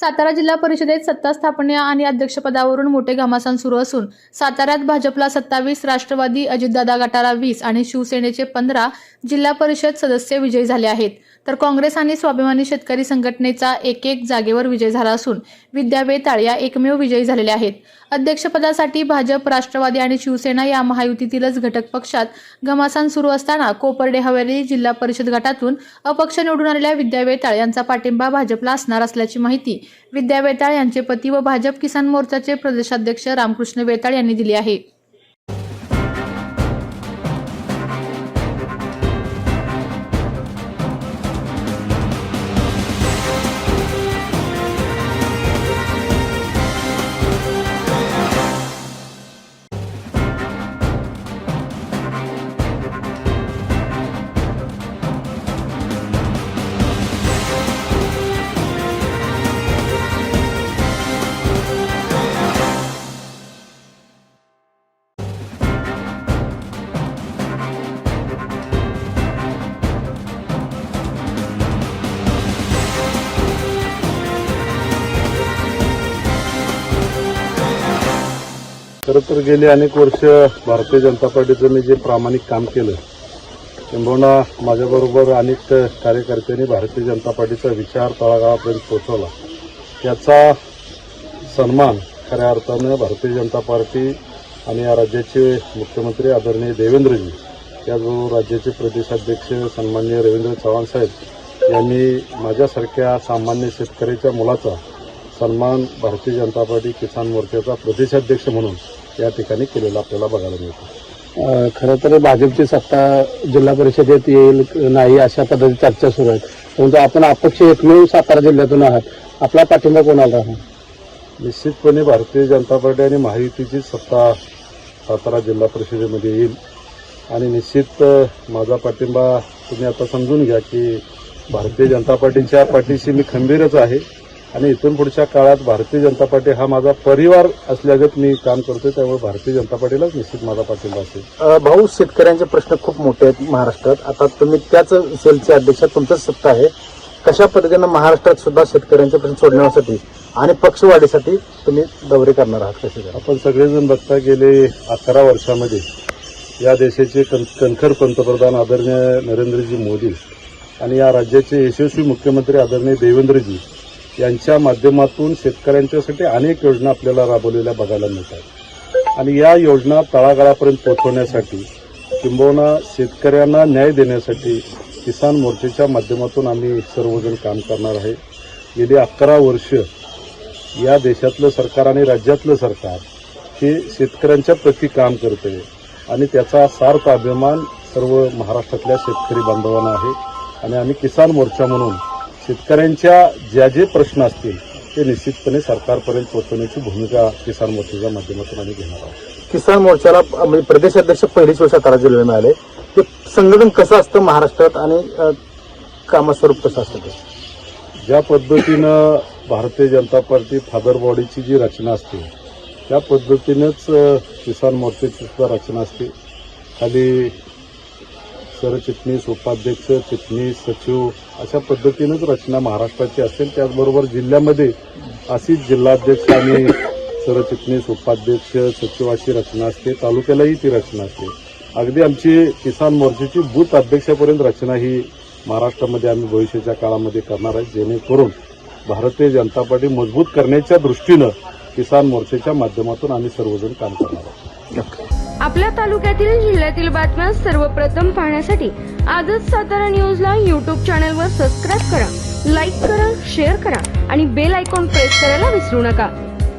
सातारा जिल्हा परिषदेत सत्ता स्थापना आणि अध्यक्षपदावरून मोठे घमासान सुरू असून साताऱ्यात भाजपला 27, राष्ट्रवादी अजितदादा गटाला 20 आणि शिवसेनेचे 15 जिल्हा परिषद सदस्य विजयी झाले आहेत. तर काँग्रेस आणि स्वाभिमानी शेतकरी संघटनेचा एक जागेवर विजय झाला असून विद्या वेताळ या एकमेव विजयी झालेल्या आहेत. अध्यक्षपदासाठी भाजप, राष्ट्रवादी आणि शिवसेना या महायुतीतीलच घटक पक्षात घमासान सुरू असताना कोपर्डे हवेली जिल्हा परिषद गटातून अपक्ष निवडून आलेल्या विद्या वेताळ यांचा पाठिंबा भाजपला असणार असल्याची माहिती विद्या वेताळ यांचे पती व भाजप किसान मोर्चाचे प्रदेशाध्यक्ष रामकृष्ण वेताळ यांनी दिली आहे. खरं तर गेली अनेक वर्ष भारतीय जनता पार्टीचं मी जे प्रामाणिक काम केलं किंबहुना माझ्याबरोबर अनेक कार्यकर्त्यांनी भारतीय जनता पार्टीचा विचार तळागाळापर्यंत पोहोचवला. त्याचा सन्मान खऱ्या अर्थानं भारतीय जनता पार्टी आणि या राज्याचे मुख्यमंत्री आदरणीय देवेंद्रजी, त्याचबरोबर राज्याचे प्रदेशाध्यक्ष सन्माननीय रवींद्र चव्हाण साहेब यांनी माझ्यासारख्या सामान्य शेतकऱ्याच्या मुलाचा सन्मान भारतीय जनता पार्टी किसान मोर्चाचा प्रदेशाध्यक्ष म्हणून या ठिकाणी केलेला आपल्याला बघायला मिळतो. खरं तर भाजपची सत्ता जिल्हा परिषदेत येईल नाही अशा पद्धतीची चर्चा सुरू आहे, परंतु आपण अपक्ष एकमेव सातारा जिल्ह्यातून आहात. आपला पाठिंबा कोणाला राहणार? निश्चितपणे भारतीय जनता पार्टी आणि महायुतीची सत्ता सातारा जिल्हा परिषदेमध्ये येईल आणि निश्चित माझा पाठिंबा तुम्ही आता समजून घ्या की भारतीय जनता पार्टीच्या पाठीशी मी खंबीरच आहे आणि इथून पुढच्या काळात भारतीय जनता पार्टी हा माझा परिवार असल्यागत मी काम करतोय. त्यामुळे भारतीय जनता पार्टीलाच निश्चित माझा पाठिंबा असेल. भाऊ, शेतकऱ्यांचे प्रश्न खूप मोठे आहेत महाराष्ट्रात. आता तुम्ही त्याच सेलचे अध्यक्ष, तुमचंच सत्ता आहे. कशा पद्धतीनं महाराष्ट्रात सुद्धा शेतकऱ्यांचे प्रश्न सोडवण्यासाठी आणि पक्षवाढीसाठी तुम्ही दौरे करणार आहात? कसे आपण सगळेजण बघता गेले 11 वर्षामध्ये या देशाचे कणखर पंतप्रधान आदरणीय नरेंद्रजी मोदी आणि या राज्याचे यशस्वी मुख्यमंत्री आदरणीय देवेंद्रजी यांच्या माध्यमातून शेतकऱ्यांच्यासाठी अनेक योजना आपल्याला राबवलेल्या बघायला मिळतात आणि या योजना तळागाळापर्यंत पोहोचवण्यासाठी किंबहुना शेतकऱ्यांना न्याय देण्यासाठी किसान मोर्चाच्या माध्यमातून आम्ही सर्वजण काम करणार आहे. गेली 11 वर्ष या देशातलं सरकार आणि राज्यातलं सरकार हे शेतकऱ्यांच्या प्रती काम करते आणि त्याचा सार्थ अभिमान सर्व महाराष्ट्रातल्या शेतकरी बांधवांना आहे आणि आम्ही किसान मोर्चा म्हणून शेतकऱ्यांच्या जे प्रश्न असतील ते निश्चितपणे सरकारपर्यंत पोहोचवण्याची भूमिका किसान मोर्चाच्या माध्यमातून आम्ही घेणार आहोत. किसान मोर्चाला म्हणजे प्रदेशाध्यक्ष पहिलीच वेळ सातारा जिल्ह्यात मिळाले. ते संघटन कसं असतं महाराष्ट्रात आणि कामस्वरूप कसं असतं? ते ज्या पद्धतीनं भारतीय जनता पार्टी फादर बॉडीची जी रचना असते त्या पद्धतीनंच किसान मोर्चाची सुद्धा रचना असते. खाली सरचिटणीस, उपाध्यक्ष, चिटणीस, सचिव अशा पद्धतीनंच रचना महाराष्ट्राची असेल. त्याचबरोबर जिल्ह्यामध्ये अशीच जिल्हाध्यक्ष आणि सरचिटणीस, उपाध्यक्ष, सचिव अशी रचना असते. तालुक्यालाही ती रचना असते. अगदी आमची किसान मोर्चाची बूथ अध्यक्षापर्यंत रचना ही महाराष्ट्रामध्ये आम्ही भविष्याच्या काळामध्ये करणार आहे, जेणेकरून भारतीय जनता पार्टी मजबूत करण्याच्या दृष्टीनं किसान मोर्चाच्या माध्यमातून आम्ही सर्वजण काम करणार आहोत. आपल्या तालुक्यातील जिल्ह्यातील बातम्या सर्वप्रथम पाहण्यासाठी आजच सातारा न्यूजला YouTube चॅनलवर सबस्क्राईब करा, लाईक करा, शेअर करा आणि बेल आयकॉन प्रेस करायला विसरू नका.